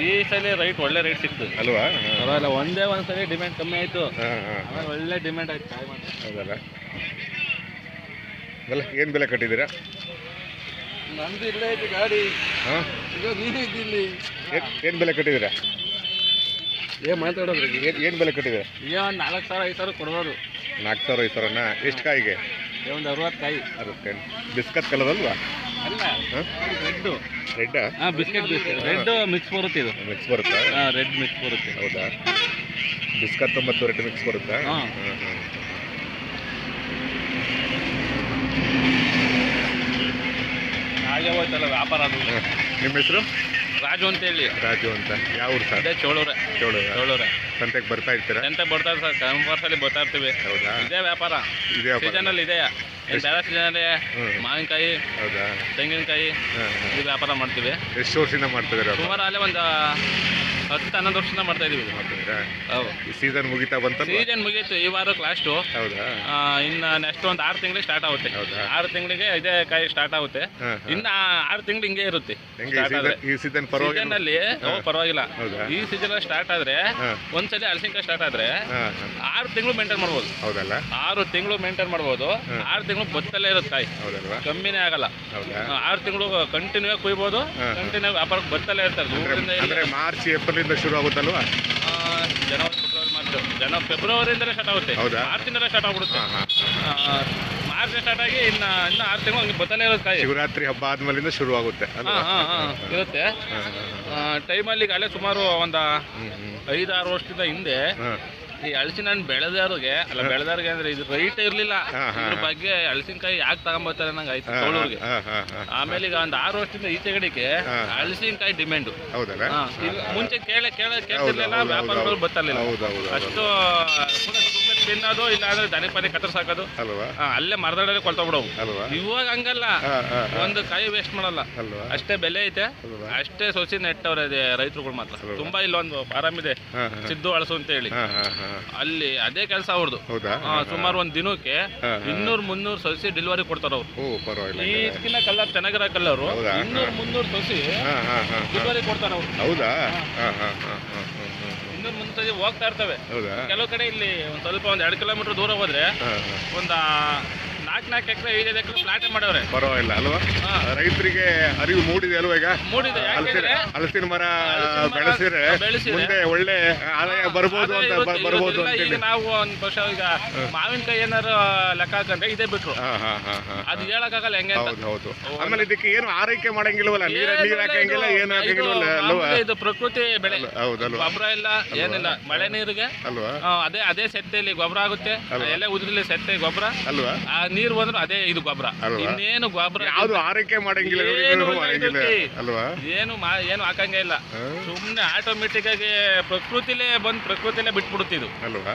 ಈ ಸಲ ರೈಟ್ ಒಳ್ಳೆ ರೇಟ್ ಸಿಕ್ತು ಅಲ್ವಾ? ಪರವಾಗಿಲ್ಲ. ಒಂದ್ಸಲಿ ಡಿಮ್ಯಾಂಡ್ ಕಮ್ಮಿ ಆಯ್ತು, ಆಮೇಲೆ ಒಳ್ಳೆ ಡಿಮ್ಯಾಂಡ್ ಆಯ್ತು. ಹೌದಲ್ಲ? ಅಲ್ಲ ಏನು ಬೆಲೆ ಕಟ್ಟಿದ್ದೀರಾ? ನಂದು ಇಲ್ಲೇ ಐತಿ ಗಾಡಿ. ಹಾಂ, ಈಗ ನೀನು ಇದ್ದಿಲ್ಲಿ. ಏನು ಬೆಲೆ ಕಟ್ಟಿದ್ದೀರಾ? ಏನು ಮಾತಾಡೋದ್ರಿಗೆ? ಏನು ಬೆಲೆ ಕಟ್ಟಿದ್ದೀರಾ? ಈಗ ಒಂದು 4,000 5,000 ಕೊಡ್ಬೋದು. 4,000 5,000ನಾ? ಎಷ್ಟು ಕಾಯಿಗೆ? ಒಂದು 60 ಕಾಯಿ. 60 ಕಾಯಿ. ಬಿಸ್ಕತ್ ಕಲರ್ ಅಲ್ವಾ? ಅಲ್ಲ, ರೆಡ್ಡು. ರೆಡ್ಡಾ? ಹಾಂ, ಬಿಸ್ಕೆಟ್ ರೆಡ್ ಮಿಕ್ಸ್ ಬರುತ್ತೆ ಇದು. ಮಿಕ್ಸ್ ಬರುತ್ತಾ? ಹಾಂ, ರೆಡ್ ಮಿಕ್ಸ್ ಬರುತ್ತೆ. ಹೌದಾ? ಬಿಸ್ಕತ್ ಮತ್ತು ರೆಡ್ ಮಿಕ್ಸ್ ಬರುತ್ತಾ? ಹಾಂ. ಹಾಗೆ ಹೋಯ್ತಲ್ಲ ವ್ಯಾಪಾರ. ಅದು ನಿಮ್ಮ ಹೆಸರು? ರಾಜು ಅಂತೇಳಿ. ರಾಜು ಅಂತ. ಯಾವ ಊರು ಸರ್? ಅದೇ ಚೋಳೂರೇ. ಚೋಳೂರೇ. ಸಂತೆಗೆ ಬರ್ತಾ ಇರ್ತೀರಾ? ಎಂತ ಬರ್ತಾರೆ ಸರ್, ಕಂಪಲ್ಸರಿ ಬರ್ತಾ ಇರ್ತೀವಿ. ಹೌದಾ? ಇದೇ ವ್ಯಾಪಾರ. ಇದೇ ವ್ಯಾಪಾರ ಸೀಸನಲ್ಲಿ ಇದೆಯಾ? ಏನು ಬೇರೆ ಸೀಸನಲ್ಲಿ ಮಾವಿನಕಾಯಿ, ಹೌದಾ? ತೆಂಗಿನಕಾಯಿ ಇದು ವ್ಯಾಪಾರ ಮಾಡ್ತೀವಿ. ಎಷ್ಟು ವರ್ಷದಿಂದ ಮಾಡ್ತಿದ್ದೀರಾ? ಸುಮಾರು ಅಲ್ಲೇ ಒಂದು 10-11 ವರ್ಷದಿಂದ ಮಾಡ್ತಾ ಇದೀವಿ. ಹೌದು. ಈ ಸೀಸನ್ ಮುಗಿತಾ ಬಂತಲ್ಲ? ಸೀಸನ್ ಮುಗೀತು, ಈ ವಾರ ಲಾಸ್ಟು. ಹೌದಾ? ಇನ್ನು ನೆಕ್ಸ್ಟ್ ಒಂದು 6 ತಿಂಗಳಿಗೆ ಸ್ಟಾರ್ಟ್ ಆಗುತ್ತೆ. ಹೌದಾ? 6 ತಿಂಗಳಿಗೆ ಇದೇ ಕಾಯಿ ಸ್ಟಾರ್ಟ್ ಆಗುತ್ತೆ. ಇನ್ನು 6 ತಿಂಗಳು ಹಿಂಗೆ ಇರುತ್ತೆ. ಈ ಸೀಸನ್ ಸೀಸನ್ನಲ್ಲಿ ಪರವಾಗಿಲ್ಲ. ಹೌದಾ? ಈ ಸೀಸನ್ ಸ್ಟಾರ್ಟ್ ಆದ್ರೆ ಒಂದ್ಸಲಿ ಹಲಸಿನಕಾಯಿ ಸ್ಟಾರ್ಟ್ ಆದ್ರೆ 6 ತಿಂಗಳು ಮೇಂಟೈನ್ ಮಾಡ್ಬೋದು. ಹೌದಲ್ಲ? 6 ತಿಂಗಳು ಮೇಂಟೈನ್ ಮಾಡ್ಬೋದು. 6 ತಿಂಗಳು ಬತ್ತಲ್ಲೇ ಇರುತ್ತೆ ಕಾಯಿ. ಹೌದಲ್ವಾ? ಕಮ್ಮಿನೇ ಆಗಲ್ಲ. ಹೌದಾ? 6 ತಿಂಗಳು ಕಂಟಿನ್ಯೂ ಆಗಿ ಕುಯ್ಬೋದು. ಕಂಟಿನ್ಯೂ ವ್ಯಾಪಾರಕ್ಕೆ ಬತ್ತಲ್ಲೇ ಇರ್ತಾರೆ. ಅಂದ್ರೆ ಮಾರ್ಚ್ ಏಪ್ರಿಲ್ ಇಂದ ಶುರು ಆಗುತ್ತಲ್ವಾ? ಜನವರಿ ಫೆಬ್ರವರಿ ಮಾರ್ಚ್ ಫೆಬ್ರವರಿಯಿಂದಲೇ ಸ್ಟಾರ್ಟ್ ಆಗುತ್ತೆ. ಹೌದಾ? ಮಾರ್ಚಿಂದಲೇ ಸ್ಟಾರ್ಟ್ ಆಗ್ಬಿಡುತ್ತೆ. ಮಾರ್ಚ್ ಸ್ಟಾರ್ಟ್ ಆಗಿ ಇನ್ನು 6 ತಿಂಗಳು ಹಂಗೆ ಬತ್ತಲೇ ಇರುತ್ತೆ ಕಾಯಿ. ಶಿವರಾತ್ರಿ ಹಬ್ಬ ಆದ್ಮೇಲಿಂದ ಶುರು ಆಗುತ್ತೆ ಇರುತ್ತೆ. ಟೈಮಲ್ಲಿ ಅಲ್ಲೇ ಸುಮಾರು ಒಂದು 5-6 ವರ್ಷದಿಂದ ಹಿಂದೆ ಈ ಹಲಸಿನ ಹಣ್ಣು ಬೆಳೆದವ್ರಿಗೆ ಅಂದ್ರೆ ಇದು ರೈಟ್ ಇರ್ಲಿಲ್ಲ. ಇದ್ರ ಬಗ್ಗೆ ಹಲಸಿನಕಾಯಿ ಯಾಕೆ ತಗೊಂಬರ್ತಾರೆ ನಂಗೆ ಆಯ್ತು ಚೋಳೂರಿಗೆ. ಆಮೇಲೆ ಈಗ ಒಂದು 6 ವರ್ಷದಿಂದ ಈಚೆಗಡೆಗೆ ಹಲಸಿನಕಾಯಿ ಡಿಮ್ಯಾಂಡು. ಮುಂಚೆ ಕೇಳ್ತಿರ್ಲಿಲ್ಲ, ವ್ಯಾಪಾರಗಳು ಬರ್ತಿರ್ಲಿಲ್ಲ ಅಷ್ಟು. ತಿನ್ನೋದು ಇಲ್ಲ ಅಂದ್ರೆ ದನಿ ಪನಿ ಕತ್ತರ್ಸಾಕೋದು, ಅಲ್ಲೇ ಮರದಡಲ್ಲೇ ಕೊಳ್ತೋಗ್ಬಿಡವು. ಇವಾಗ ಹಂಗಲ್ಲ, ಒಂದು ಕಾಯಿ ವೇಸ್ಟ್ ಮಾಡಲ್ಲ. ಅಷ್ಟೇ ಬೆಲೆ ಐತೆ, ಅಷ್ಟೇ ಸೊಸಿ ನೆಟ್ಟವ್ರೆ ರೈತರುಗಳು ಮಾತ್ರ. ತುಂಬಾ ಇಲ್ಲೊಂದು ಫಾರಂ ಇದೆ, ಸಿದ್ದು ಹಳಸು ಅಂತ ಹೇಳಿ, ಅಲ್ಲಿ ಅದೇ ಕೆಲಸ ಅವ್ರದ್ದು. ಸುಮಾರು ಒಂದ್ ದಿನಕ್ಕೆ 200-300 ಸಸಿ ಡೆಲಿವರಿ ಕೊಡ್ತಾರ ಅವ್ರು. ಈಗಿನ ಕಲರ್ ಚೆನ್ನಾಗಿರೋ ಕಲ್ಲರು 200-300 ಸಸಿ ಡೆಲಿವರಿ ಕೊಡ್ತಾರ ಅವ್ರು. 200-300 ಹೋಗ್ತಾ ಇರ್ತವೆ. ಕೆಲವು ಕಡೆ ಇಲ್ಲಿ ಒಂದ್ ಸ್ವಲ್ಪ 1-2 ಕಿಲೋಮೀಟರ್ ದೂರ ಹೋದ್ರೆ ಒಂದು 4 ಎಕರೆ 5 ಎಕರೆ ಫ್ಲಾಟ್ ಮಾಡವ್ರೆ. ಪರವಾಗಿಲ್ಲ ಅಲ್ವಾ? ರೈತರಿಗೆ ಅರಿವು ಮೂಡಿದೆ ಅಲ್ವಾ? ಈಗ ಮೂಡಿದೆ. ಹಲಸಿನ ಮರ ಬೆಳೆಸಿದ್ರೆ ಮುಂದೆ ಒಳ್ಳೆ ಆದಾಯ ಬರ್ಬೋದು ಅಂತ. ಈಗ ನಾವು ಒಂದ್ ವರ್ಷ ಈಗ ಮಾವಿನಕಾಯಿ ಏನಾರು ಲೆಕ್ಕ ಹಾಕಂದ್ರೆ ಇದೇ ಬಿಟ್ರು, ಅದು ಹೇಳಕ್ಕಾಗಲ್ಲ ಹೆಂಗೆ ಅಂತ. ಹೌದು. ಆಮೇಲೆ ಇದಕ್ಕೆ ಏನು ಆರೈಕೆ ಮಾಡಂಗಿಲ್ವಲ್ಲ, ನೀರ್ ಹಾಕಂಗಿಲ್ಲ, ಏನು ಹಾಕಂಗಿಲ್ಲ ಅಲ್ವಾ? ಇದು ಪ್ರಕೃತಿ ಬೆಳೆ. ಹೌದಲ್ವಾ? ಗೊಬ್ಬರ ಇಲ್ಲ, ಏನಿಲ್ಲ. ಮಳೆ ನೀರಿಗೆ ಅಲ್ವಾ? ಅದೇ ಸೆತ್ತೆಯಲ್ಲಿ ಗೊಬ್ಬರ ಆಗುತ್ತೆ. ಎಲೆ ಉದ್ರಲ್ಲಿ ಸೆತ್ತೆ ಗೊಬ್ಬರ ಅಲ್ವಾ? ನೀರು ಬಂದ್ರು ಅದೇ ಇದು ಗೊಬ್ಬರ. ಇನ್ನೇನು ಗೊಬ್ಬರ ಯಾವ್ದು ಆರೈಕೆ ಮಾಡಂಗಿಲ್ಲ ಅಲ್ವಾ? ಏನು ಹಾಕಂಗೇ ಇಲ್ಲ. ಸುಮ್ನೆ ಆಟೋಮೆಟಿಕ್ ಆಗಿ ಪ್ರಕೃತಿಲೇ ಬಿಟ್ಬಿಡುತ್ತಿದ್ದು ಅಲ್ವಾ?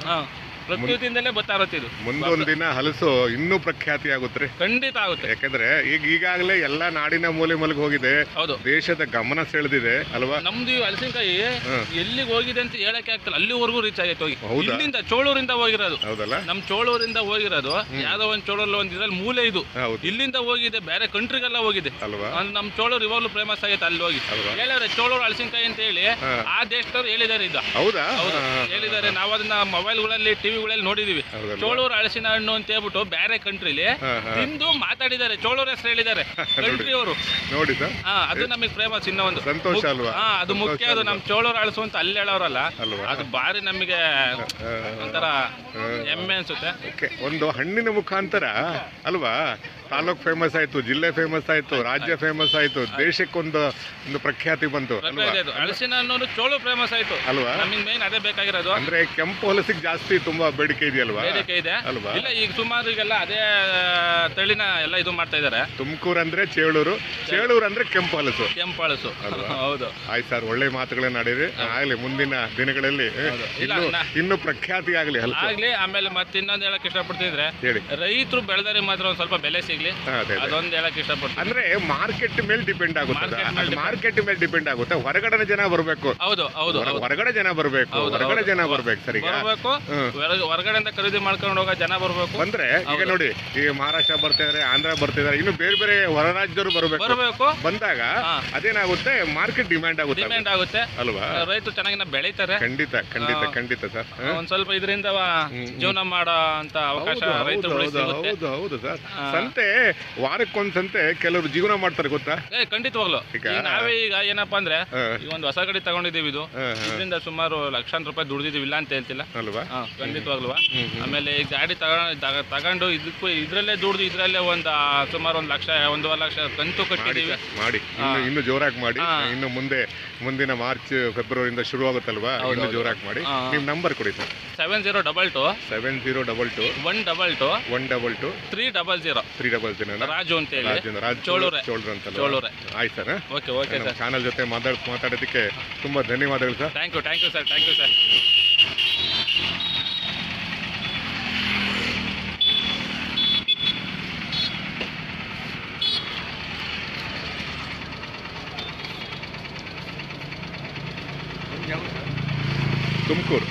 ಪ್ರಕೃತಿಯಿಂದಲೇ ಬರ್ತಾ ಇರುತ್ತೆ ಇದು. ಮುಂದೊಂದು ದಿನ ಹಲಸು ಇನ್ನೂ ಪ್ರಖ್ಯಾತಿ ಆಗುತ್ತೆ. ಖಂಡಿತ ಆಗುತ್ತೆ. ಯಾಕಂದ್ರೆ ಈಗಾಗಲೇ ಎಲ್ಲಾ ನಾಡಿನ ಮೂಲೆ ಮೂಲೆಗೆ ಹೋಗಿದೆ. ಹೌದು. ದೇಶದ ಗಮನ ಸೆಳೆದಿದೆ ಅಲ್ವಾ? ನಮ್ದು ಹಲಸಿನಕಾಯಿ ಎಲ್ಲಿಗೆ ಹೋಗಿದೆ ಅಂತ ಹೇಳಕ್ಕೆ ಆಗ್ತಲ್ಲ, ಅಲ್ಲಿವರೆಗೂ ರೀಚ್ ಆಗೈತೆ. ಹೋಗಿ ಇಲ್ಲಿಂದ ಚೋಳೂರಿಂದ ಹೋಗಿರೋದು. ಹೌದಲ್ಲ? ನಮ್ ಚೋಳೂರಿಂದ ಹೋಗಿರೋದು ಯಾವ್ದೋ ಒಂದ್ ಚೋಳೂರಲ್ಲಿ ಒಂದ್ ಇದ್ರಲ್ಲಿ ಮೂಲೆ ಇದು ಇಲ್ಲಿಂದ ಹೋಗಿದೆ, ಬೇರೆ ಕಂಟ್ರಿಗೆಲ್ಲ ಹೋಗಿದೆ ಅಲ್ವಾ? ನಮ್ ಚೋಳೂರು ಇವಾಗಲೂ ಫೇಮಸ್ ಆಗೈತೆ. ಅಲ್ಲಿ ಹೋಗಿ ಹೇಳಿದ್ರೆ ಚೋಳೂರು ಹಲಸಿನಕಾಯಿ ಅಂತ ಹೇಳಿ ಆ ದೇಶದವ್ರು ಹೇಳಿದ್ದಾರೆ. ಇದು ಹೌದಾ? ಹೇಳಿದ್ದಾರೆ. ನಾವು ಅದನ್ನ ಮೊಬೈಲ್ಗಳಲ್ಲಿ ಟಿವಿಗಳಲ್ಲಿ ನೋಡಿದೀವಿ. ಚೋಳೂರು ಹಲಸಿನ ಹಣ್ಣು ಅಂತ ಹೇಳ್ಬಿಟ್ಟು ಬೇರೆ ಕಂಟ್ರಿಲಿ ತಿಂದು ಮಾತಾಡಿದ್ದಾರೆ. ಚೋಳೂರು ಹೆಸರು ಹೇಳಿದ್ದಾರೆ ಕಂಟ್ರಿ ಅವರು. ನೋಡಿ ಅದು ನಮಗೆ ಫೇಮಸ್. ಇನ್ನೂ ಒಂದು ಸಂತೋಷ ಅಲ್ವಾ? ಅದು ಮುಖ್ಯ. ಅದು ನಮ್ ಚೋಳೂರು ಹಲಸು ಅಂತ ಅಲ್ಲಿ ಹೇಳೋರಲ್ಲ, ಅದು ಬಾರಿ ನಮಗೆ ಒಂಥರ ಹೆಮ್ಮೆ ಅನ್ಸುತ್ತೆ. ಒಂದು ಹಣ್ಣಿನ ಮುಖಾಂತರ ಅಲ್ವಾ ತಾಲೂಕ್ ಫೇಮಸ್ ಆಯ್ತು, ಜಿಲ್ಲೆ ಫೇಮಸ್ ಆಯ್ತು, ರಾಜ್ಯ ಫೇಮಸ್ ಆಯ್ತು, ದೇಶಕ್ಕೊಂದು ಪ್ರಖ್ಯಾತಿ ಬಂತು. ಹಲಸಿನ ಹಣ್ಣು ಚೋಳು ಫೇಮಸ್ ಆಯ್ತು ಅಲ್ವಾ? ನಮಗೆ ಮೇನ್ ಅದೇ ಬೇಕಾಗಿರೋದು. ಅಂದ್ರೆ ಕೆಂಪು ಹಲಸಿಗೆ ಜಾಸ್ತಿ ತುಂಬಾ ಬೇಡಿಕೆ ಇದೆಯಲ್ವಾ? ಬೇಡಿಕೆ ಇದೆ ಅಲ್ವಾ? ಇಲ್ಲ, ಈಗ ಸುಮಾರು ಈಗೆಲ್ಲ ಅದೇ ತಳಿನ ಎಲ್ಲ ಇದು ಮಾಡ್ತಾ ಇದಾರೆ. ತುಮಕೂರು ಅಂದ್ರೆ ಚೇಳೂರು, ಚೇಳೂರು ಅಂದ್ರೆ ಕೆಂಪು ಹಲಸು. ಹೌದು. ಆಯ್ತು ಸರ್, ಒಳ್ಳೆ ಮಾತುಗಳನ್ನ ಆಡಿರಿ. ಆಗ್ಲಿ ಮುಂದಿನ ದಿನಗಳಲ್ಲಿ ಇನ್ನು ಪ್ರಖ್ಯಾತಿ ಆಗ್ಲಿ. ಆಮೇಲೆ ಮತ್ತೆ ಇನ್ನೊಂದು ಹೇಳಕ್ ಇಷ್ಟಪಡ್ತಿದ್ರೆ, ರೈತರು ಬೆಳೆದರೆ ಮಾತ್ರ ಒಂದ್ ಸ್ವಲ್ಪ ಬೆಲೆ ಸಿಗ್ಲಿ. ಆಗ್ಲಿ ಅದೇ ಅದೊಂದು ಹೇಳಕ್ ಇಷ್ಟಪಡ್ತೀನಿ. ಅಂದ್ರೆ ಮಾರ್ಕೆಟ್ ಮೇಲೆ ಡಿಪೆಂಡ್ ಆಗುತ್ತೆ, ಮಾರ್ಕೆಟ್ ಮೇಲೆ ಡಿಪೆಂಡ್ ಆಗುತ್ತೆ. ಹೊರಗಡೆ ಜನ ಬರಬೇಕು, ಹೌದು ಹೌದು ಹೊರಗಡೆ ಜನ ಬರಬೇಕು, ಹೊರಗಡೆ ಜನ ಬರ್ಬೇಕು ಸರಿ ಬರಬೇಕು. ಹೊರಗಡೆಯಿಂದ ಖರೀದಿ ಮಾಡ್ಕೊಂಡು ಹೋಗೋ ಜನ ಬರಬೇಕು. ಬಂದ್ರೆ ಈಗ ನೋಡಿ, ಈ ಮಹಾರಾಷ್ಟ್ರ ಬರ್ತಿದಾರೆ, ಆಂಧ್ರ ಬರ್ತಿದಾರೆ, ಇನ್ನು ಬೇರೆ ಬೇರೆ ಹೊರ ರಾಜ್ಯದವರು ಬರಬೇಕು. ಬಂದಾಗ ಅದೇನಾಗುತ್ತೆ, ಮಾರ್ಕೆಟ್ ಡಿಮ್ಯಾಂಡ್ ಆಗುತ್ತೆ ಅಲ್ವಾ? ರೈತರು ಚೆನ್ನಾಗಿ ಬೆಳೀತಾರೆ. ಖಂಡಿತ ಖಂಡಿತ ಖಂಡಿತ ಸರ್. ಒಂದ್ ಸ್ವಲ್ಪ ಇದರಿಂದ ಜೀವನ ಮಾಡೋ ಅಂತ ಅವಕಾಶ ರೈತರು ಹೌದು ಸರ್. ಸಂತೆ ವಾರಕ್ಕೊಂದ್ ಸಂತೆ ಕೆಲವರು ಜೀವನ ಮಾಡ್ತಾರೆ ಗೊತ್ತಾ? ಖಂಡಿತವಾಗ್ಲು. ನಾವೇ ಈಗ ಏನಪ್ಪಾ ಅಂದ್ರೆ ಈಗ ಒಂದು ಹೊಸ ಗಾಡಿ ತಗೊಂಡಿದೀವಿ, ಇದರಿಂದ ಸುಮಾರು ಲಕ್ಷಾಂತರ ರೂಪಾಯಿ ದುಡ್ದಿದೀವಿ, ಇಲ್ಲ ಅಂತ ಹೇಳ್ತಿಲ್ಲ ಅಲ್ವಾ? ಖಂಡಿತವಾಗ್ಲೂ. ಆಮೇಲೆ ಈ ಗಾಡಿ ತಗೊಂಡು ಇದಕ್ಕೂ ಇದ್ರಲ್ಲೇ ದುಡ್ದು ಇದ್ರಲ್ಲೇ ಸುಮಾರು 1 ಲಕ್ಷ 1.5 ಲಕ್ಷ ಕಂತು ಕಟ್ಟಿದೀವಿ. ಮಾಡಿ ಇನ್ನು ಜೋರಾಗಿ ಮಾಡಿ. ಇನ್ನು ಮುಂದಿನ ಮಾರ್ಚ್ ಫೆಬ್ರವರಿಯಿಂದ ಶುರು ಆಗುತ್ತಲ್ವಾ, ಇನ್ನು ಜೋರಾಗಿ ಮಾಡಿ. ನಿಮ್ ನಂಬರ್ ಕೊಡಿ ಸರ್. 7022 7022 122 122 300 300 ರಾಜು ಅಂತ ಹೇಳಿ, ಚೋಳೂರು ಚೋಳೂರೆ. ಆಯ್ತು ಸರ್. Okay sir. ಚಾನಲ್ ಜೊತೆ ಮಾತಾಡೋದಕ್ಕೆ ತುಂಬಾ ಧನ್ಯವಾದಗಳು sir. Thank you sir. Tumakuru.